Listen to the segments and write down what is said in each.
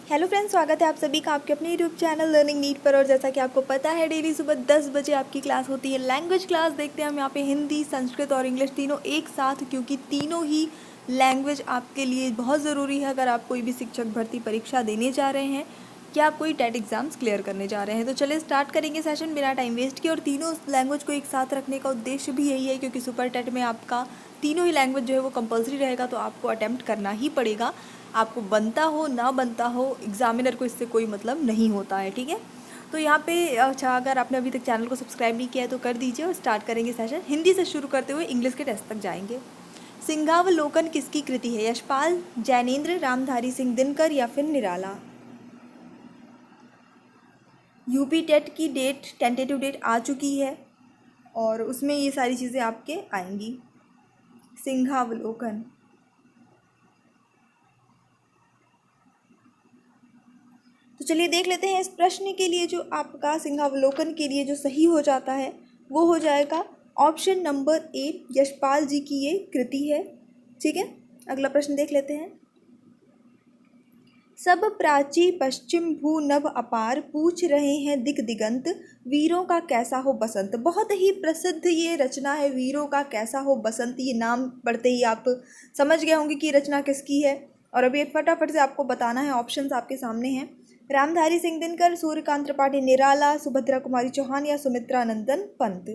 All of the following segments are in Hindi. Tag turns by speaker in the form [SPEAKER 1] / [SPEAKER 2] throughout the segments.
[SPEAKER 1] हेलो फ्रेंड्स, स्वागत है आप सभी का आपके अपने यूट्यूब चैनल लर्निंग नीट पर। और जैसा कि आपको पता है, डेली सुबह 10 बजे आपकी क्लास होती है लैंग्वेज क्लास। देखते हैं हम यहाँ पे हिंदी, संस्कृत और इंग्लिश तीनों एक साथ, क्योंकि तीनों ही लैंग्वेज आपके लिए बहुत ज़रूरी है अगर आप कोई भी शिक्षक भर्ती परीक्षा देने जा रहे हैं या आप कोई टेट एग्जाम्स क्लियर करने जा रहे हैं। तो चलिए स्टार्ट करेंगे सेशन बिना टाइम वेस्ट किए। और तीनों लैंग्वेज को एक साथ रखने का उद्देश्य भी यही है, क्योंकि सुपर टेट में आपका तीनों ही लैंग्वेज जो है वो कंपलसरी रहेगा, तो आपको अटैम्प्ट करना ही पड़ेगा। आपको बनता हो ना बनता हो, एग्जामिनर को इससे कोई मतलब नहीं होता है, ठीक है। तो यहाँ पे अच्छा, अगर आपने अभी तक चैनल को सब्सक्राइब नहीं किया है तो कर दीजिए। और स्टार्ट करेंगे सेशन हिंदी से शुरू करते हुए इंग्लिश के टेस्ट तक जाएंगे। सिंहावलोकन किसकी कृति है? यशपाल, जैनेन्द्र, रामधारी सिंह दिनकर या फिर निराला? यूपी टेट की डेट, टेंटेटिव डेट आ चुकी है और उसमें ये सारी चीज़ें आपके आएंगी। सिंहावलोकन। तो चलिए देख लेते हैं इस प्रश्न के लिए जो आपका सिंहावलोकन के लिए जो सही हो जाता है वो हो जाएगा ऑप्शन नंबर ए, यशपाल जी की ये कृति है, ठीक है। अगला प्रश्न देख लेते हैं। सब प्राची पश्चिम भू नभ अपार, पूछ रहे हैं दिग दिगंत, वीरों का कैसा हो बसंत। बहुत ही प्रसिद्ध ये रचना है, वीरों का कैसा हो बसंत। ये नाम पढ़ते ही आप समझ गए होंगे कि रचना किसकी है। और अभी फटाफट से आपको बताना है, ऑप्शंस आपके सामने हैं। रामधारी सिंह दिनकर, सूर्यकांत त्रिपाठी निराला, सुभद्रा कुमारी चौहान या सुमित्रा नंदन पंत।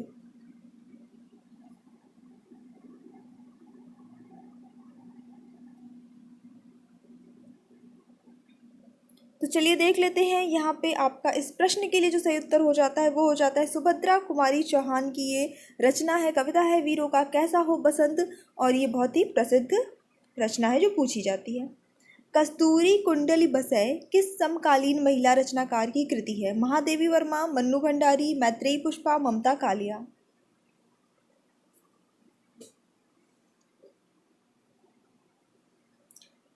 [SPEAKER 1] तो चलिए देख लेते हैं यहाँ पे आपका इस प्रश्न के लिए जो सही उत्तर हो जाता है वो हो जाता है सुभद्रा कुमारी चौहान की ये रचना है, कविता है वीरों का कैसा हो बसंत। और ये बहुत ही प्रसिद्ध रचना है जो पूछी जाती है। कस्तूरी कुंडली बसय किस समकालीन महिला रचनाकार की कृति है? महादेवी वर्मा, मन्नू भंडारी, मैत्रेयी पुष्पा, ममता कालिया।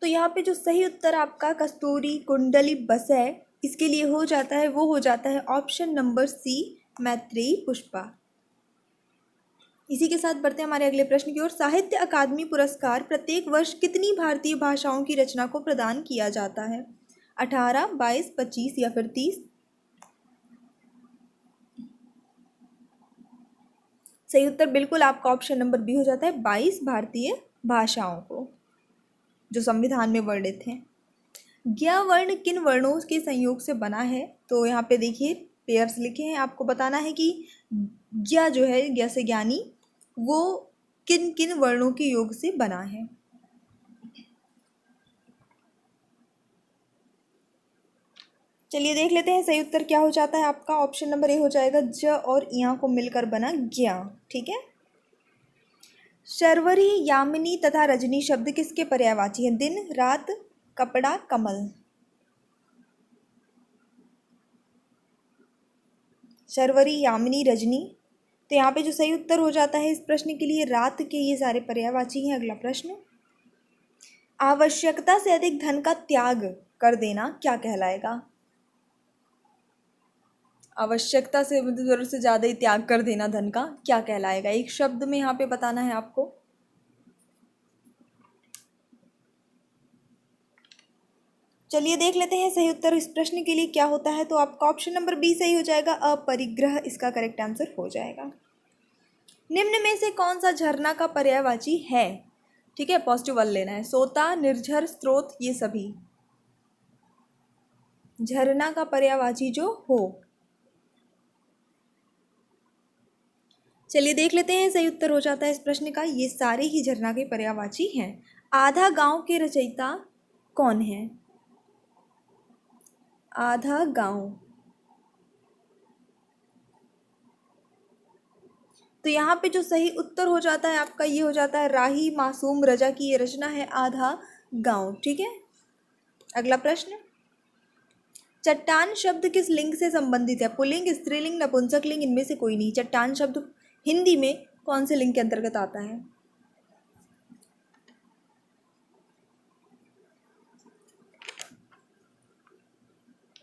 [SPEAKER 1] तो यहाँ पे जो सही उत्तर आपका कस्तूरी कुंडली बसय इसके लिए हो जाता है वो हो जाता है option number C, Maitreyi Pushpa. इसी के साथ बढ़ते हैं हमारे अगले प्रश्न की ओर। साहित्य अकादमी पुरस्कार प्रत्येक वर्ष कितनी भारतीय भाषाओं की रचना को प्रदान किया जाता है? 18, 22, 25 या फिर 30? सही उत्तर बिल्कुल आपका ऑप्शन नंबर बी हो जाता है, 22 भारतीय भाषाओं को जो संविधान में वर्णित हैं। ज्ञ वर्ण किन वर्णों के संयोग से बना है? तो यहाँ पे देखिए पेयर्स लिखे हैं, आपको बताना है कि ज्ञ जो है, ज्ञ से ज्ञानी, वो किन किन वर्णों के योग से बना है। चलिए देख लेते हैं सही उत्तर क्या हो जाता है आपका। ऑप्शन नंबर ए हो जाएगा, ज और इया को मिलकर बना ज्ञ, ठीक है। शर्वरी, यामिनी तथा रजनी शब्द किसके पर्यायवाची हैं? दिन, रात, कपड़ा, कमल। शर्वरी, यामिनी, रजनी। तो यहाँ पे जो सही उत्तर हो जाता है इस प्रश्न के लिए, रात के ये सारे पर्यायवाची हैं। अगला प्रश्न, आवश्यकता से अधिक धन का त्याग कर देना क्या कहलाएगा? आवश्यकता से मतलब जरूरत से ज़्यादा ही त्याग कर देना धन का क्या कहलाएगा? एक शब्द में यहाँ पे बताना है आपको। चलिए देख लेते हैं सही उत्तर इस प्रश्न के लिए क्या होता है। तो आपका ऑप्शन नंबर बी सही हो जाएगा, अपरिग्रह इसका करेक्ट आंसर हो जाएगा। निम्न में से कौन सा झरना का पर्यायवाची है? ठीक है, पॉजिटिव वाला लेना है। सोता, निर्झर, स्रोत, ये सभी झरना का पर्यायवाची जो हो। चलिए देख लेते हैं सही उत्तर हो जाता है इस प्रश्न का, ये सारे ही झरना के पर्यायवाची हैं। आधा गांव के रचयिता कौन है? आधा गांव। तो यहाँ पे जो सही उत्तर हो जाता है आपका ये हो जाता है, राही मासूम रजा की ये रचना है आधा गांव, ठीक है। अगला प्रश्न, चट्टान शब्द किस लिंग से संबंधित है? पुल्लिंग, स्त्रीलिंग, नपुंसक लिंग, इनमें से कोई नहीं। चट्टान शब्द हिंदी में कौन से लिंग के अंतर्गत आता है?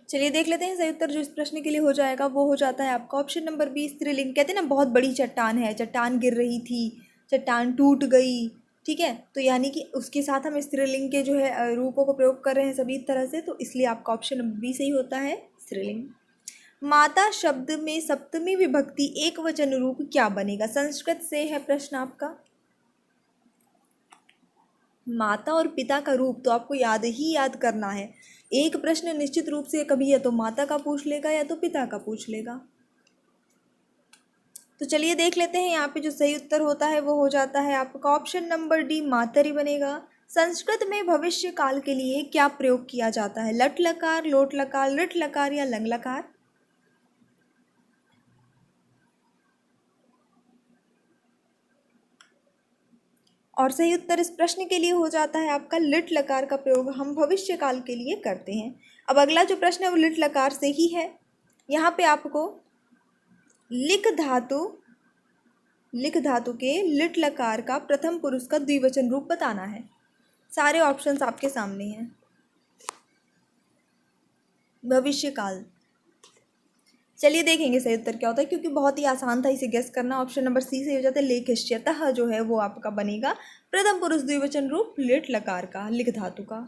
[SPEAKER 1] चलिए देख लेते हैं सही उत्तर जो इस प्रश्न के लिए हो जाएगा वो हो जाता है आपका ऑप्शन नंबर बी, स्त्रीलिंग। कहते हैं ना बहुत बड़ी चट्टान है, चट्टान गिर रही थी, चट्टान टूट गई, ठीक है, तो यानी कि उसके साथ हम स्त्रीलिंग के जो है रूपों को प्रयोग कर रहे हैं सभी तरह से, तो इसलिए आपका ऑप्शन नंबर बी सही होता है, स्त्रीलिंग। माता शब्द में सप्तमी विभक्ति एक वचन रूप क्या बनेगा? संस्कृत से है प्रश्न आपका। माता और पिता का रूप तो आपको याद करना है। एक प्रश्न निश्चित रूप से कभी या तो माता का पूछ लेगा या तो पिता का पूछ लेगा। तो चलिए देख लेते हैं, यहाँ पे जो सही उत्तर होता है वो हो जाता है आपका ऑप्शन नंबर डी, मातरी बनेगा। संस्कृत में भविष्य काल के लिए क्या प्रयोग किया जाता है? लट लकार, लोट लकार, लिट लकार या लंग लकार? और सही उत्तर इस प्रश्न के लिए हो जाता है आपका लिट लकार का प्रयोग हम भविष्य काल के लिए करते हैं। अब अगला जो प्रश्न है वो लिट लकार से ही है। यहाँ पे आपको लिख धातु के लिट लकार का प्रथम पुरुष का द्विवचन रूप बताना है। सारे ऑप्शंस आपके सामने हैं। भविष्य काल, चलिए देखेंगे सही उत्तर क्या होता है, क्योंकि बहुत ही आसान था इसे गेस करना। ऑप्शन नंबर सी से हो जाता है लेखिष्यतः, जो है वो आपका बनेगा प्रथम पुरुष द्विवचन रूप लिट लकार का, लिख धातु का।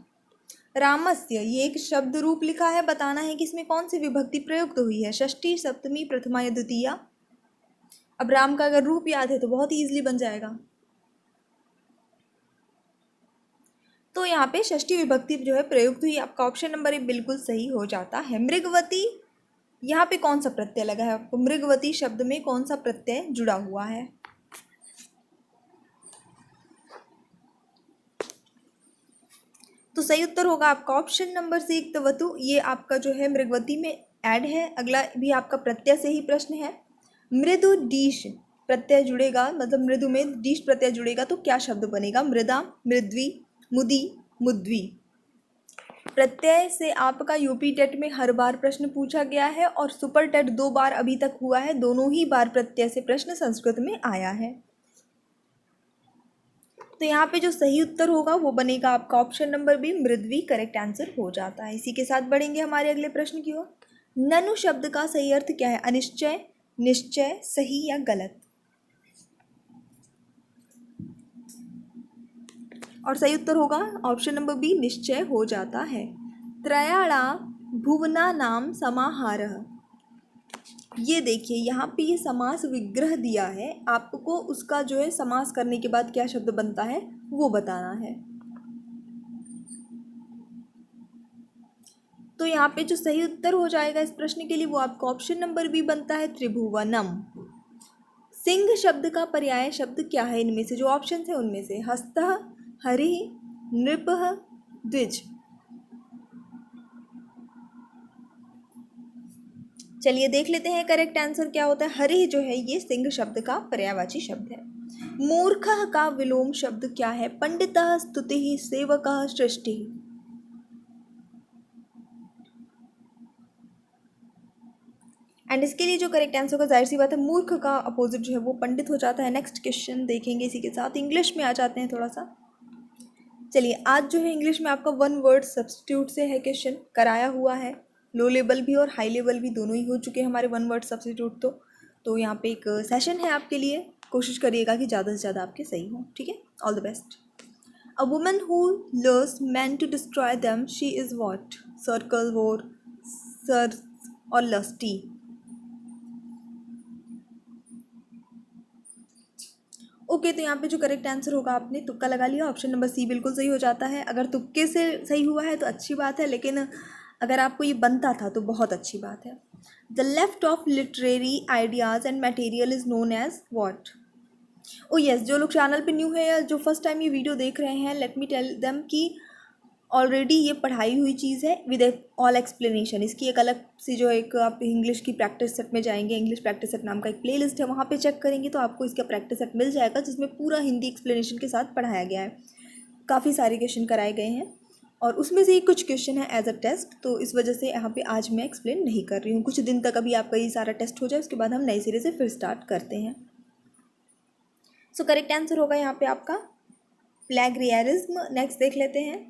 [SPEAKER 1] रामस्य, ये एक शब्द रूप लिखा है, बताना है कि इसमें कौन सी विभक्ति प्रयुक्त हुई है, षष्ठी, सप्तमी, प्रथमा या द्वितीया। अब राम का अगर रूप याद है तो बहुत ही ईजिली बन जाएगा। तो यहाँ पे षष्ठी विभक्ति जो है प्रयुक्त हुई, आपका ऑप्शन नंबर ए बिल्कुल सही हो जाता है। मृगवती, यहाँ पे कौन सा प्रत्यय लगा है आपको? मृगवती शब्द में कौन सा प्रत्यय जुड़ा हुआ है? तो सही उत्तर होगा आपका ऑप्शन नंबर सी, इक्तवतु। ये आपका जो है मृगवती में ऐड है। अगला भी आपका प्रत्यय से ही प्रश्न है। मृदु डीश प्रत्यय जुड़ेगा, मतलब मृदु में डीश प्रत्यय जुड़ेगा तो क्या शब्द बनेगा? मृदा, मृद्वी, मुदी, मुद्वी। प्रत्यय से आपका यूपी टेट में हर बार प्रश्न पूछा गया है और सुपर टेट 2 बार अभी तक हुआ है। दोनों ही बार प्रत्यय से प्रश्न संस्कृत में आया है। तो यहाँ पे जो सही उत्तर होगा वो बनेगा आपका option number B, Mridvi, correct answer हो जाता है। इसी के साथ बढ़ेंगे हमारे अगले प्रश्न की ओर। ननु शब्द का सही अर्थ क्या है? अनिश्चय, निश्चय, सही या गलत? और सही उत्तर होगा ऑप्शन नंबर बी, निश्चय हो जाता है। त्रयाणा भुवना नाम समाहारः, ये देखिए यहाँ पे ये समास विग्रह दिया है, आपको उसका जो है समास करने के बाद क्या शब्द बनता है वो बताना है। तो यहाँ पे जो सही उत्तर हो जाएगा इस प्रश्न के लिए वो आपका ऑप्शन नंबर बी बनता है, त्रिभुवनम। सिंह शब्द का पर्याय शब्द क्या है इनमें से? जो ऑप्शन है उनमें से हस्तः, हरिः, नृपः, द्विज। चलिए देख लेते हैं करेक्ट आंसर क्या होता है। हरिः जो है ये सिंह शब्द का पर्यायवाची शब्द है। मूर्खः का विलोम शब्द क्या है? पंडितः, स्तुतिः, सेवकः, सृष्टिः। एंड इसके लिए जो करेक्ट आंसर होगा, जाहिर सी बात है मूर्ख का अपोजिट जो है वो पंडित हो जाता है। नेक्स्ट क्वेश्चन देखेंगे, इसी के साथ इंग्लिश में आ जाते हैं थोड़ा सा। चलिए आज जो है इंग्लिश में आपका 1 वर्ड सब्स्टिट्यूट से है क्वेश्चन कराया हुआ है। लो लेवल भी और हाई लेवल भी दोनों ही हो चुके हैं हमारे 1 वर्ड सब्स्टिट्यूट। तो यहाँ पे एक सेशन है आपके लिए, कोशिश करिएगा कि ज़्यादा से ज़्यादा आपके सही हों। ठीक है, all the best. A woman who lures man to destroy them, she is what? Circle, whore, Circe और लस्टी। ओके, तो यहाँ पे जो करेक्ट आंसर होगा, आपने तुक्का लगा लिया, ऑप्शन नंबर सी बिल्कुल सही हो जाता है। अगर तुक्के से सही हुआ है तो अच्छी बात है, लेकिन अगर आपको ये बनता था तो बहुत अच्छी बात है। The left of literary ideas and material is known as what? Oh yes, जो लोग चैनल पे न्यू है या जो फर्स्ट टाइम ये वीडियो देख रहे हैं, लेट मी टेल देम कि ऑलरेडी ये पढ़ाई हुई चीज़ है विद ऑल एक्सप्लेनेशन। इसकी एक अलग सी जो एक आप इंग्लिश की प्रैक्टिस सेट में जाएंगे, इंग्लिश प्रैक्टिस सेट नाम का एक प्लेलिस्ट है, वहाँ पे चेक करेंगे तो आपको इसका प्रैक्टिस सेट मिल जाएगा, जिसमें पूरा हिंदी एक्सप्लेनेशन के साथ पढ़ाया गया है। काफ़ी सारे क्वेश्चन कराए गए हैं और उसमें से कुछ क्वेश्चन है एज अ टेस्ट, तो इस वजह से यहाँ पे आज मैं एक्सप्लेन नहीं कर रही हूँ। कुछ दिन तक अभी आपका ये सारा टेस्ट हो जाए, उसके बाद हम नए सिरे से फिर स्टार्ट करते हैं। सो करेक्ट आंसर होगा यहाँ पे आपका प्लेगरियरिज्म। नेक्स्ट देख लेते हैं।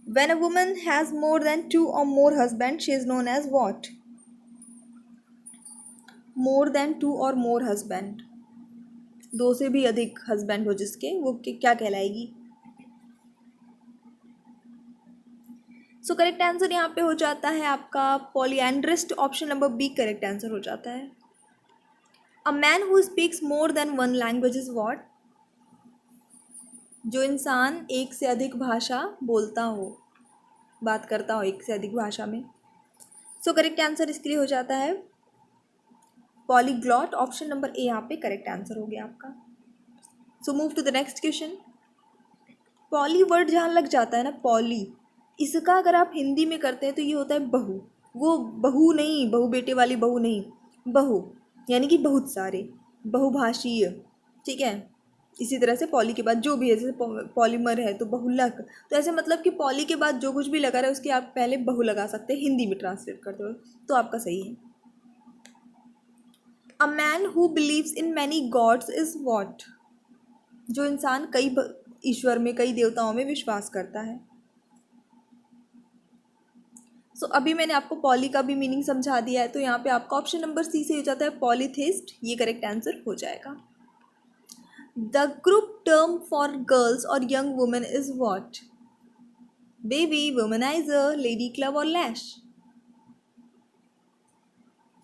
[SPEAKER 1] When a woman has more than 2 or more husbands, she is known as what? More than 2 or more husband. 2 से भी अधिक हस्बैंड हो जिसके, वो क्या कहलाएगी। सो करेक्ट आंसर यहाँ पे हो जाता है आपका polyandrist, option number B correct answer हो जाता है। A man who speaks more than one language is what. जो इंसान एक से अधिक भाषा बोलता हो, बात करता हो एक से अधिक भाषा में। सो करेक्ट आंसर इसके लिए हो जाता है पॉलीग्लॉट, ऑप्शन नंबर ए यहाँ पे करेक्ट आंसर हो गया आपका। So move to the next question. Poly word जहाँ लग जाता है ना, पॉली, इसका अगर आप हिंदी में करते हैं तो ये होता है बहू। वो बहू नहीं, बहू बेटे वाली बहू नहीं, बहू यानी कि बहुत सारे, बहुभाषीय, ठीक है। इसी तरह से पॉली के बाद जो भी है, जैसे पॉलीमर है तो बहुलक, तो ऐसे मतलब कि पॉली के बाद जो कुछ भी लगा रहा है उसके आप पहले बहु लगा सकते हैं हिंदी में ट्रांसलेट करते हो, तो आपका सही है। A man who believes in many God's is what. जो इंसान कई ईश्वर में, कई देवताओं में विश्वास करता है। सो अभी मैंने आपको पॉली का भी मीनिंग समझा दिया है, तो यहाँ पे आपका ऑप्शन नंबर सी से हो जाता है पॉलीथिस्ट, ये करेक्ट आंसर हो जाएगा। The group term for girls और young women is what. Bevy, womanizer, lady club और लैश।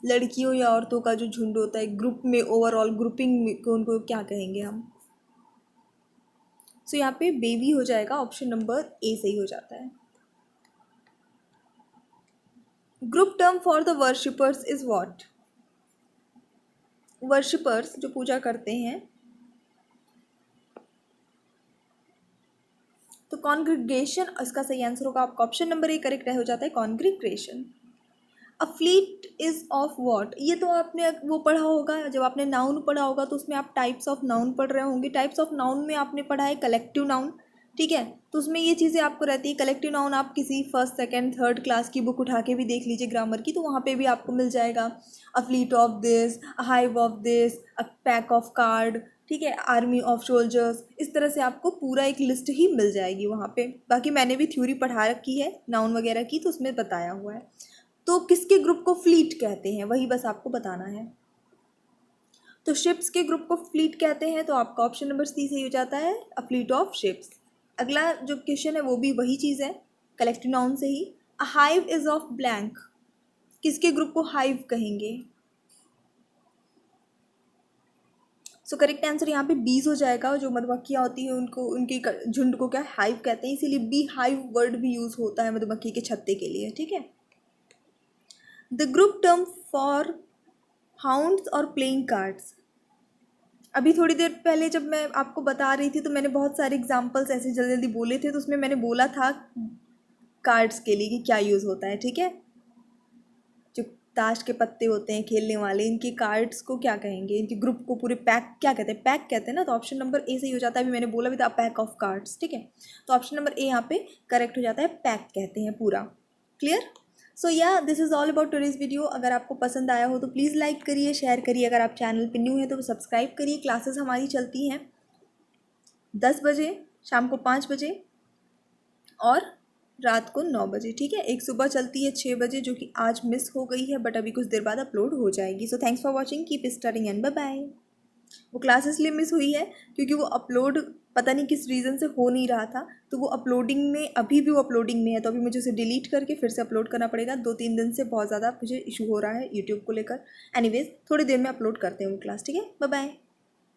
[SPEAKER 1] लड़कियों या औरतों का जो झुंड होता है ग्रुप में, ओवरऑल ग्रुपिंग को, उनको क्या कहेंगे हम। सो यहाँ पे बेबी हो जाएगा, ऑप्शन नंबर ए सही हो जाता है। Group term for the worshippers is what. Worshippers जो पूजा करते हैं, तो कॉन्ग्रीगेशन इसका सही आंसर होगा आपका, ऑप्शन नंबर ए करेक्ट हो जाता है congregation. A fleet is of what, ये तो आपने वो पढ़ा होगा, जब आपने नाउन पढ़ा होगा तो उसमें आप टाइप्स ऑफ नाउन पढ़ रहे होंगे। टाइप्स ऑफ नाउन में आपने पढ़ा है कलेक्टिव नाउन, ठीक है। तो उसमें ये चीज़ें आपको रहती है। कलेक्टिव नाउन आप किसी फर्स्ट सेकंड थर्ड क्लास की बुक उठा के भी देख लीजिए ग्रामर की, तो वहाँ पे भी आपको मिल जाएगा। A fleet of this, a hive of this, a pack of card, ठीक है, आर्मी ऑफ सोल्जर्स, इस तरह से आपको पूरा एक लिस्ट ही मिल जाएगी वहाँ पे। बाकी मैंने भी थ्योरी पढ़ा रखी है नाउन वगैरह की, तो उसमें बताया हुआ है। तो किसके ग्रुप को फ्लीट कहते हैं वही बस आपको बताना है। तो शिप्स के ग्रुप को फ्लीट कहते हैं, तो आपका ऑप्शन नंबर सी सही हो जाता है, अ फ्लीट ऑफ शिप्स। अगला जो क्वेश्चन है वो भी वही चीज़ है, कलेक्टिव नाउन से ही। अ हाइव इज ऑफ ब्लैंक, किसके ग्रुप को हाइव कहेंगे। सो करेक्ट आंसर यहाँ पे बीज हो जाएगा। जो मधुमक्खियाँ होती हैं उनको, उनकी झुंड को क्या हाइव कहते हैं, इसीलिए बी हाइव वर्ड भी यूज़ होता है मधुमक्खी के छत्ते के लिए, ठीक है। The group term for hounds और प्लेइंग कार्ड्स। अभी थोड़ी देर पहले जब मैं आपको बता रही थी तो मैंने बहुत सारे एग्जांपल्स ऐसे जल्दी जल्दी बोले थे, तो उसमें मैंने बोला था कार्ड्स के लिए कि क्या यूज़ होता है, ठीक है। जो ताश के पत्ते होते हैं खेलने वाले, इनके कार्ड्स को क्या कहेंगे, इनके ग्रुप को पूरे पैक क्या कहते हैं, पैक कहते हैं ना, तो ऑप्शन नंबर ए सही हो जाता है। अभी मैंने बोला भी था पैक ऑफ कार्ड्स, ठीक है। तो ऑप्शन नंबर ए यहाँ पे करेक्ट हो जाता है, पैक कहते हैं पूरा। क्लियर। सो या this is all about today's video. अगर आपको पसंद आया हो तो प्लीज़ लाइक करिए, शेयर करिए। अगर आप चैनल पे न्यू है तो सब्सक्राइब करिए। क्लासेस हमारी चलती हैं 10 बजे, शाम को 5 बजे और रात को 9 बजे, ठीक है। एक सुबह चलती है 6 बजे, जो कि आज मिस हो गई है, बट अभी कुछ देर बाद अपलोड हो जाएगी। So thanks for watching, keep studying and bye bye. वो क्लास इसलिए मिस हुई है क्योंकि वो अपलोड पता नहीं किस रीज़न से हो नहीं रहा था, तो वो अपलोडिंग में, अभी भी वो अपलोडिंग में है, तो अभी मुझे उसे डिलीट करके फिर से अपलोड करना पड़ेगा। 2-3 दिन से बहुत ज़्यादा मुझे इशू हो रहा है यूट्यूब को लेकर। एनीवेज थोड़ी देर में अपलोड करते हैं वो क्लास, ठीक है। Bye bye.